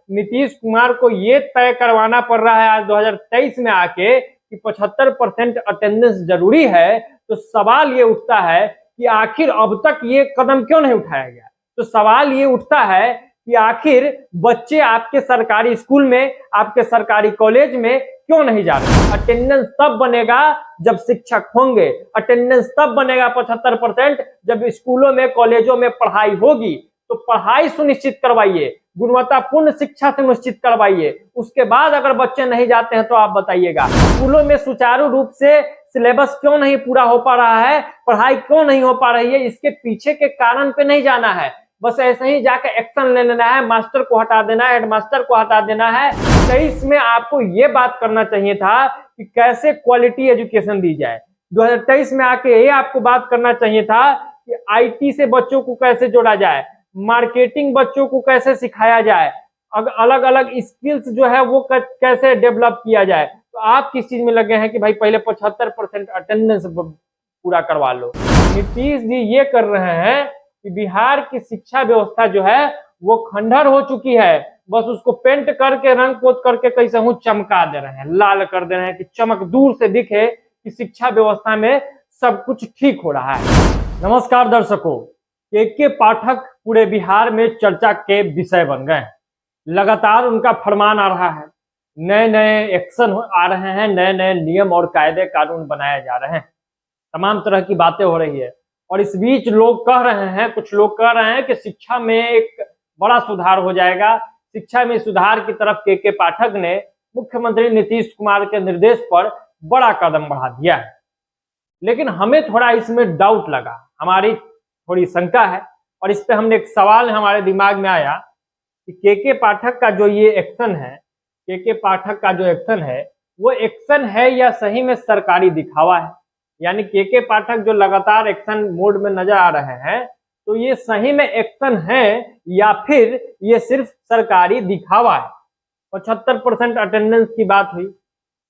नीतीश कुमार को ये तय करवाना पड़ रहा है आज 2023 में आके कि 75% अटेंडेंस जरूरी है, तो सवाल ये उठता है कि आखिर अब तक ये कदम क्यों नहीं उठाया गया। तो सवाल ये उठता है कि आखिर बच्चे आपके सरकारी स्कूल में, आपके सरकारी कॉलेज में क्यों नहीं जा रहे। अटेंडेंस तब बनेगा जब शिक्षक होंगे, अटेंडेंस तब बनेगा 75% जब स्कूलों में, कॉलेजों में पढ़ाई होगी। तो पढ़ाई सुनिश्चित करवाइए, गुणवत्तापूर्ण शिक्षा सुनिश्चित करवाइए, उसके बाद अगर बच्चे नहीं जाते हैं तो आप बताइएगा। स्कूलों में सुचारू रूप से सिलेबस क्यों नहीं पूरा हो पा रहा है, पढ़ाई क्यों नहीं हो पा रही है, इसके पीछे के कारण पे नहीं जाना है। बस ऐसे ही जाकर एक्शन ले लेना है, मास्टर को हटा देना है, हेडमास्टर को हटा देना है। तो इसमें आपको ये बात करना चाहिए था कि कैसे क्वालिटी एजुकेशन दी जाए। 2023 में आके ये आपको बात करना चाहिए था कि आईटी से बच्चों को कैसे जोड़ा जाए, मार्केटिंग बच्चों को कैसे सिखाया जाए, अलग अलग स्किल्स जो है वो कैसे डेवलप किया जाए। तो आप किस चीज में लगे हैं कि भाई पहले 75% अटेंडेंस पूरा करवा लो। नीतीश जी ये कर रहे हैं कि बिहार की शिक्षा व्यवस्था जो है वो खंडहर हो चुकी है, बस उसको पेंट करके, रंग पोत करके कैसे हूं चमका दे रहे हैं, लाल कर दे रहे हैं कि चमक दूर से दिखे कि शिक्षा व्यवस्था में सब कुछ ठीक हो रहा है। नमस्कार दर्शकों, के पाठक पूरे बिहार में चर्चा के विषय बन गए हैं। लगातार उनका फरमान आ रहा है, नए नए एक्शन आ रहे हैं, नए नए नियम और कायदे कानून बनाए जा रहे हैं, तमाम तरह की बातें हो रही है। और इस बीच लोग कह रहे हैं, कुछ लोग कह रहे हैं कि शिक्षा में एक बड़ा सुधार हो जाएगा। शिक्षा में सुधार की तरफ के पाठक ने मुख्यमंत्री नीतीश कुमार के निर्देश पर बड़ा कदम बढ़ा दिया है। लेकिन हमें थोड़ा इसमें डाउट लगा, हमारी थोड़ी शंका है, और इस पे हमने एक सवाल हमारे दिमाग में आया कि के पाठक का जो ये एक्शन है, के पाठक का जो एक्शन है वो एक्शन है या सही में सरकारी दिखावा है। यानी के पाठक जो लगातार एक्शन मोड में नजर आ रहे हैं, तो ये सही में एक्शन है या फिर ये सिर्फ सरकारी दिखावा है। 75% अटेंडेंस की बात हुई,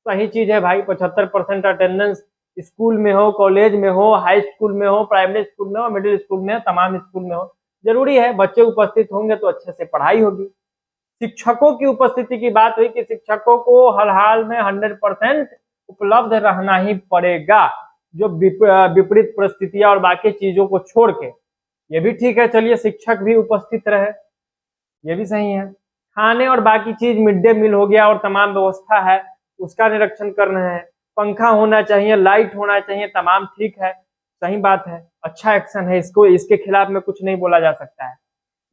सही चीज है भाई। 75% अटेंडेंस स्कूल में हो, कॉलेज में हो, हाई स्कूल में हो, प्राइमरी स्कूल में हो, मिडिल स्कूल में हो, तमाम स्कूल में हो, जरूरी है। बच्चे उपस्थित होंगे तो अच्छे से पढ़ाई होगी। शिक्षकों की उपस्थिति की बात हुई कि शिक्षकों को हर हाल में 100% उपलब्ध रहना ही पड़ेगा, जो विपरीत परिस्थितियां और बाकी चीजों को छोड़ के। ये भी ठीक है, चलिए शिक्षक भी उपस्थित रहे, ये भी सही है। खाने और बाकी चीज, मिड डे मील हो गया और तमाम व्यवस्था है उसका निरीक्षण कर रहे हैं। पंखा होना चाहिए, लाइट होना चाहिए, तमाम ठीक है, सही बात है, अच्छा एक्शन है, इसको इसके खिलाफ में कुछ नहीं बोला जा सकता है।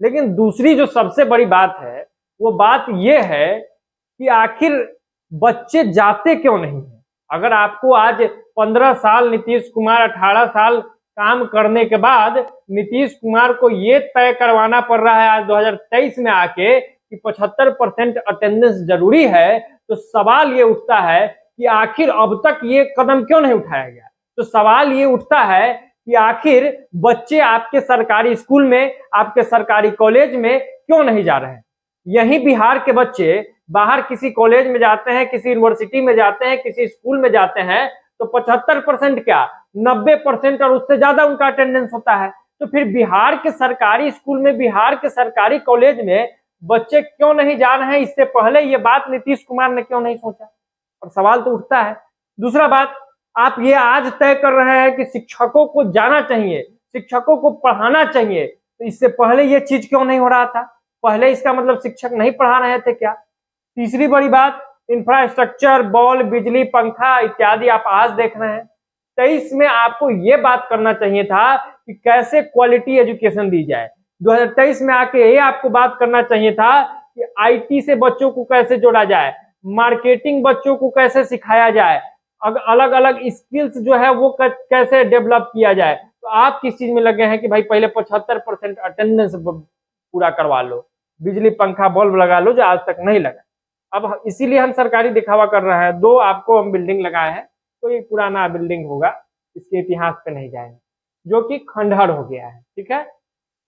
लेकिन दूसरी जो सबसे बड़ी बात है वो बात ये है कि आखिर बच्चे जाते क्यों नहीं है। अगर आपको आज 15 साल नीतीश कुमार, 18 साल काम करने के बाद नीतीश कुमार को ये तय करवाना पड़ रहा है आज 2023 में आके कि 75% अटेंडेंस जरूरी है, तो सवाल ये उठता है कि आखिर अब तक ये कदम क्यों नहीं उठाया गया। तो सवाल ये उठता है कि आखिर बच्चे आपके सरकारी स्कूल में, आपके सरकारी कॉलेज में क्यों नहीं जा रहे हैं। यही बिहार के बच्चे बाहर किसी कॉलेज में जाते हैं, किसी यूनिवर्सिटी में जाते हैं, किसी स्कूल में जाते हैं, तो 75% क्या 90% और उससे ज्यादा उनका अटेंडेंस होता है। तो फिर बिहार के सरकारी स्कूल में, बिहार के सरकारी कॉलेज में बच्चे क्यों नहीं जा रहे हैं, इससे पहले ये बात नीतीश कुमार ने क्यों नहीं सोचा, और सवाल तो उठता है। दूसरा बात, आप ये आज तय कर रहे हैं कि शिक्षकों को जाना चाहिए, शिक्षकों को पढ़ाना चाहिए, तो इससे पहले ये चीज क्यों नहीं हो रहा था। पहले इसका मतलब शिक्षक नहीं पढ़ा रहे थे क्या। तीसरी बड़ी बात, इंफ्रास्ट्रक्चर, बॉल, बिजली, पंखा इत्यादि आप आज देख रहे हैं। 23 में आपको ये बात करना चाहिए था कि कैसे क्वालिटी एजुकेशन दी जाए। 2023 में आके ये आपको बात करना चाहिए था कि आईटी से बच्चों को कैसे जोड़ा जाए, मार्केटिंग बच्चों को कैसे सिखाया जाए, अलग अलग स्किल्स जो है वो कैसे डेवलप किया जाए। तो आप किस चीज में लगे हैं कि भाई पहले 75% अटेंडेंस पूरा करवा लो, बिजली, पंखा, बल्ब लगा लो, जो आज तक नहीं लगा। अब इसीलिए हम सरकारी दिखावा कर रहे हैं। 2 आपको हम बिल्डिंग लगाए हैं, तो ये पुराना बिल्डिंग होगा, इसके इतिहास पे नहीं जाएंगे, जो कि खंडहर हो गया है। ठीक है,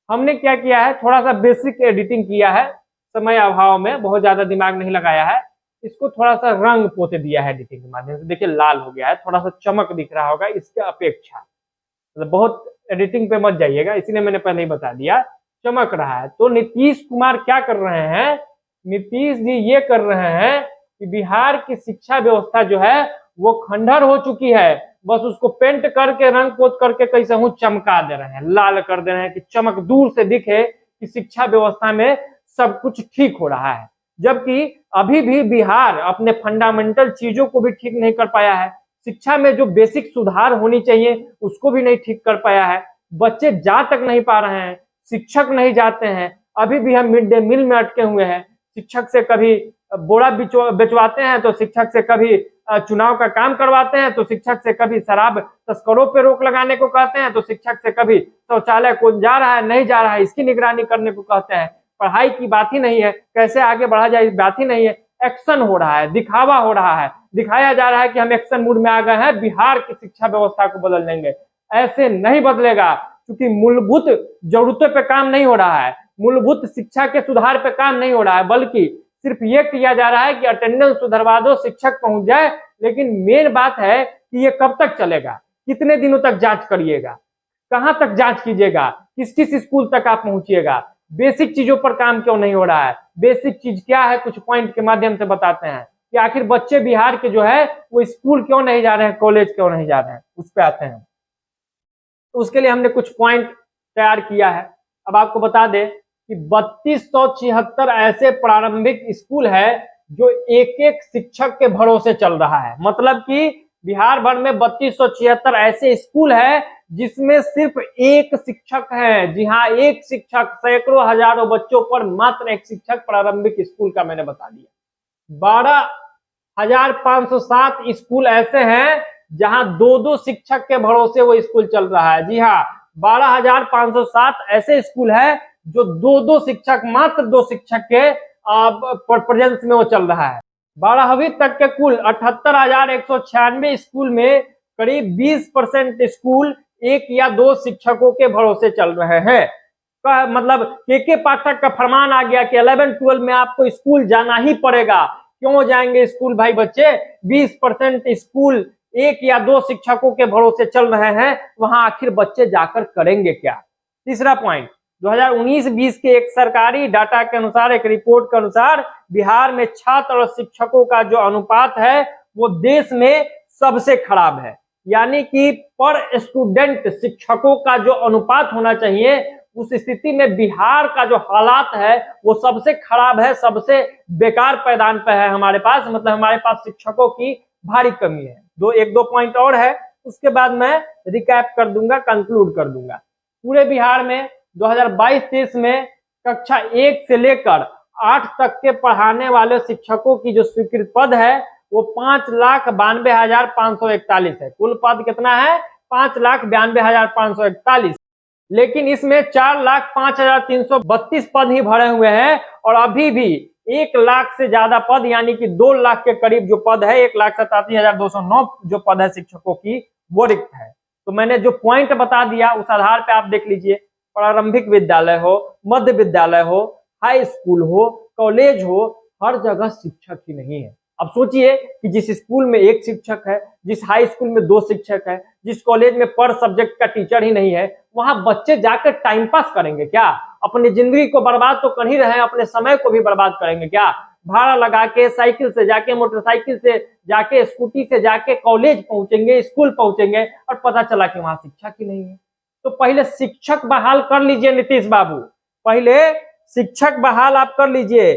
हमने क्या किया है, थोड़ा सा बेसिक एडिटिंग किया है, समय अभाव में बहुत ज्यादा दिमाग नहीं लगाया है, इसको थोड़ा सा रंग पोते दिया है एडिटिंग के माध्यम से। देखिए लाल हो गया है, थोड़ा सा चमक दिख रहा होगा इसके अपेक्षा, मतलब बहुत एडिटिंग पे मत जाइएगा, इसीलिए मैंने पहले ही बता दिया, चमक रहा है। तो नीतीश कुमार क्या कर रहे हैं, नीतीश जी ये कर रहे हैं कि बिहार की शिक्षा व्यवस्था जो है वो खंडहर हो चुकी है, बस उसको पेंट करके रंग पोत करके कैसे हूं चमका दे रहे हैं, लाल कर दे रहे हैं कि चमक दूर से दिखे कि शिक्षा व्यवस्था में सब कुछ ठीक हो रहा है। जबकि अभी भी बिहार अपने फंडामेंटल चीजों को भी ठीक नहीं कर पाया है। शिक्षा में जो बेसिक सुधार होनी चाहिए उसको भी नहीं ठीक कर पाया है। बच्चे जा तक नहीं पा रहे हैं, शिक्षक नहीं जाते हैं। अभी भी हम मिड डे मील में अटके हुए हैं। शिक्षक से कभी बोरा बेचवाते हैं, तो शिक्षक से कभी चुनाव का काम करवाते हैं, तो शिक्षक से कभी शराब तस्करों पे रोक लगाने को कहते हैं, तो शिक्षक से कभी शौचालय कौन जा रहा है नहीं जा रहा है इसकी निगरानी करने को कहते हैं। पढ़ाई की बात ही नहीं है, कैसे आगे बढ़ा जाए बात ही नहीं है। एक्शन हो रहा है, दिखावा हो रहा है, दिखाया जा रहा है कि हम एक्शन मूड में आ गए हैं, बिहार की शिक्षा व्यवस्था को बदल देंगे। ऐसे नहीं बदलेगा, क्योंकि मूलभूत जरूरतों पे काम नहीं हो रहा है, मूलभूत शिक्षा के सुधार पे काम नहीं हो रहा है, बल्कि सिर्फ ये किया जा रहा है कि अटेंडेंस सुधरवा दो, शिक्षक पहुंच जाए। लेकिन मेन बात है कि ये कब तक चलेगा, कितने दिनों तक जांच करिएगा, कहां तक जांच कीजिएगा, किस किस स्कूल तक आप पहुंचिएगा, बेसिक चीजों पर काम क्यों नहीं हो रहा है। बेसिक चीज क्या है, कुछ पॉइंट के माध्यम से बताते हैं कि आखिर बच्चे बिहार के जो है वो स्कूल क्यों नहीं जा रहे हैं, कॉलेज क्यों नहीं जा रहे हैं, उस पर आते हैं। तो उसके लिए हमने कुछ पॉइंट तैयार किया है। अब आपको बता दें कि 3276 ऐसे प्रारंभिक स्कूल है जो एक एक शिक्षक के भरोसे चल रहा है। मतलब कि बिहार भर में 3276 ऐसे स्कूल है जिसमें सिर्फ एक शिक्षक है। जी हाँ, एक शिक्षक सैकड़ों हजारों बच्चों पर मात्र एक शिक्षक प्रारंभिक स्कूल का मैंने बता दिया। 12,507 स्कूल ऐसे हैं जहां दो दो शिक्षक के भरोसे वो स्कूल चल रहा है। जी हाँ, 12,507 ऐसे स्कूल है जो दो दो शिक्षक, मात्र दो शिक्षक के प्रेजेंस में वो चल रहा है। 12वीं तक के कुल 78,196 स्कूल में करीब 20% स्कूल एक या दो शिक्षकों के भरोसे चल रहे हैं। मतलब के पाठक का फरमान आ गया कि 11-12 में आपको स्कूल जाना ही पड़ेगा। क्यों जाएंगे स्कूल भाई बच्चे? 20% स्कूल एक या दो शिक्षकों के भरोसे चल रहे हैं, वहां आखिर बच्चे जाकर करेंगे क्या? तीसरा पॉइंट, 2019-20 के एक सरकारी डाटा के अनुसार, एक रिपोर्ट के अनुसार, बिहार में छात्र और शिक्षकों का जो अनुपात है वो देश में सबसे खराब है। यानी कि पर स्टूडेंट शिक्षकों का जो अनुपात होना चाहिए, उस स्थिति में बिहार का जो हालात है वो सबसे खराब है, सबसे बेकार पैदान पे है हमारे पास। मतलब हमारे पास शिक्षकों की भारी कमी है। एक दो पॉइंट और है, उसके बाद मैं रिकैप कर दूंगा, कंक्लूड कर दूंगा। पूरे बिहार में 2022-23 में कक्षा 1 से लेकर 8 तक के पढ़ाने वाले शिक्षकों की जो स्वीकृत पद है वो 5,92,541 है। कुल पद कितना है? 5,92,541। लेकिन इसमें 4,05,332 पद ही भरे हुए हैं, और अभी भी 1 लाख से ज्यादा पद, यानी कि 2 लाख के करीब जो पद है, 1,87,209 जो पद है शिक्षकों की, वो रिक्त है। तो मैंने जो पॉइंट बता दिया उस आधार पे आप देख लीजिए, प्रारंभिक विद्यालय हो, मध्य विद्यालय हो, हाई स्कूल हो, कॉलेज हो, हर जगह शिक्षक ही नहीं है। अब सोचिए कि जिस स्कूल में एक शिक्षक है, जिस हाई स्कूल में 2 शिक्षक है, जिस कॉलेज में पर सब्जेक्ट का टीचर ही नहीं है, वहां बच्चे जाकर टाइम पास करेंगे क्या? अपनी जिंदगी को बर्बाद तो कर ही रहे हैं, अपने समय को भी बर्बाद करेंगे क्या? भाड़ा लगा के, साइकिल से जाके, मोटरसाइकिल से जाके, स्कूटी से जाके कॉलेज पहुंचेंगे, स्कूल पहुंचेंगे, और पता चला कि वहां शिक्षक ही नहीं है। तो पहले शिक्षक बहाल कर लीजिए नीतीश बाबू, पहले शिक्षक बहाल आप कर लीजिए,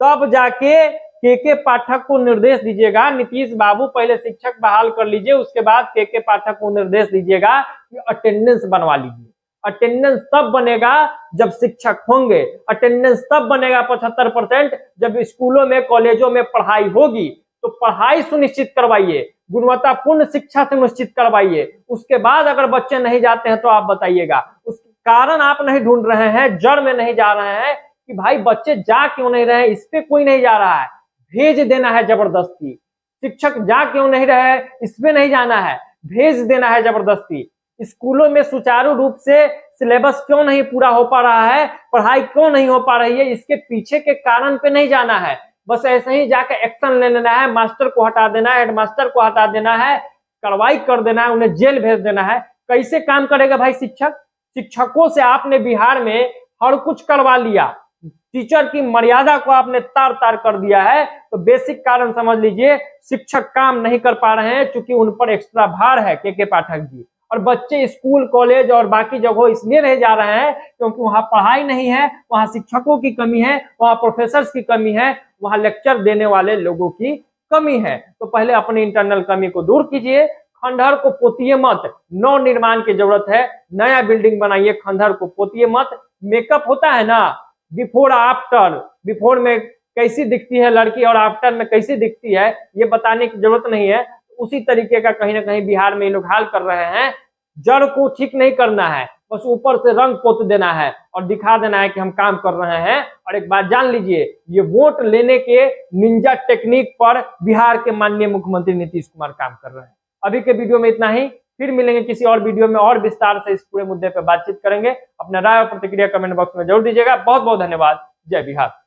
तब जाके के पाठक को निर्देश दीजिएगा। नीतीश बाबू पहले शिक्षक बहाल कर लीजिए, उसके बाद के पाठक को निर्देश दीजिएगा कि अटेंडेंस बनवा लीजिए। अटेंडेंस तब बनेगा जब शिक्षक होंगे, अटेंडेंस तब बनेगा 75% जब स्कूलों में, कॉलेजों में पढ़ाई होगी। तो पढ़ाई सुनिश्चित करवाइए, गुणवत्तापूर्ण शिक्षा सुनिश्चित करवाइए। उसके बाद अगर बच्चे नहीं जाते हैं तो आप बताइएगा, उस कारण आप नहीं ढूंढ रहे हैं, जड़ में नहीं जा रहे हैं कि भाई बच्चे जा क्यों नहीं रहे, इस पे कोई नहीं जा रहा है, भेज देना है जबरदस्ती। शिक्षक जा क्यों नहीं रहे, इस पे नहीं जाना है, भेज देना है जबरदस्ती। स्कूलों में सुचारू रूप से सिलेबस क्यों नहीं पूरा हो पा रहा है, पढ़ाई क्यों नहीं हो पा रही है, इसके पीछे के कारण पे नहीं जाना है। बस ऐसे ही जाकर एक्शन ले लेना है, मास्टर को हटा देना है, हेडमास्टर को हटा देना है, कार्रवाई कर देना है, उन्हें जेल भेज देना है। कैसे काम करेगा भाई शिक्षक? शिक्षकों से आपने बिहार में हर कुछ करवा लिया, टीचर की मर्यादा को आपने तार तार कर दिया है, तो बेसिक कारण समझ लीजिए, शिक्षक काम नहीं कर पा रहे हैं क्योंकि उन पर एक्स्ट्रा भार है के पाठक जी। और बच्चे स्कूल कॉलेज और बाकी जगहों इसलिए नहीं जा रहे हैं क्योंकि वहां पढ़ाई नहीं है, वहां शिक्षकों की कमी है, वहां प्रोफेसर्स की कमी है, वहां लेक्चर देने वाले लोगों की कमी है। तो पहले अपनी इंटरनल कमी को दूर कीजिए, खंडहर को पोतिए मत, नव निर्माण की जरूरत है, नया बिल्डिंग बनाइए, खंडहर को पोतिए मत। मेकअप होता है ना, बिफोर आफ्टर, बिफोर में कैसी दिखती है लड़की और आफ्टर में कैसी दिखती है ये बताने की जरूरत नहीं है। उसी तरीके का कहीं ना कहीं बिहार में ये लोग हाल कर रहे हैं। जड़ को ठीक नहीं करना है, बस ऊपर से रंग पोत देना है और दिखा देना है कि हम काम कर रहे हैं। और एक बात जान लीजिए, ये वोट लेने के निंजा टेक्निक पर बिहार के माननीय मुख्यमंत्री नीतीश कुमार काम कर रहे हैं। अभी के वीडियो में इतना ही, फिर मिलेंगे किसी और वीडियो में और विस्तार से इस पूरे मुद्दे पर बातचीत करेंगे। अपना राय और प्रतिक्रिया कमेंट बॉक्स में जरूर दीजिएगा। बहुत बहुत धन्यवाद। जय बिहार।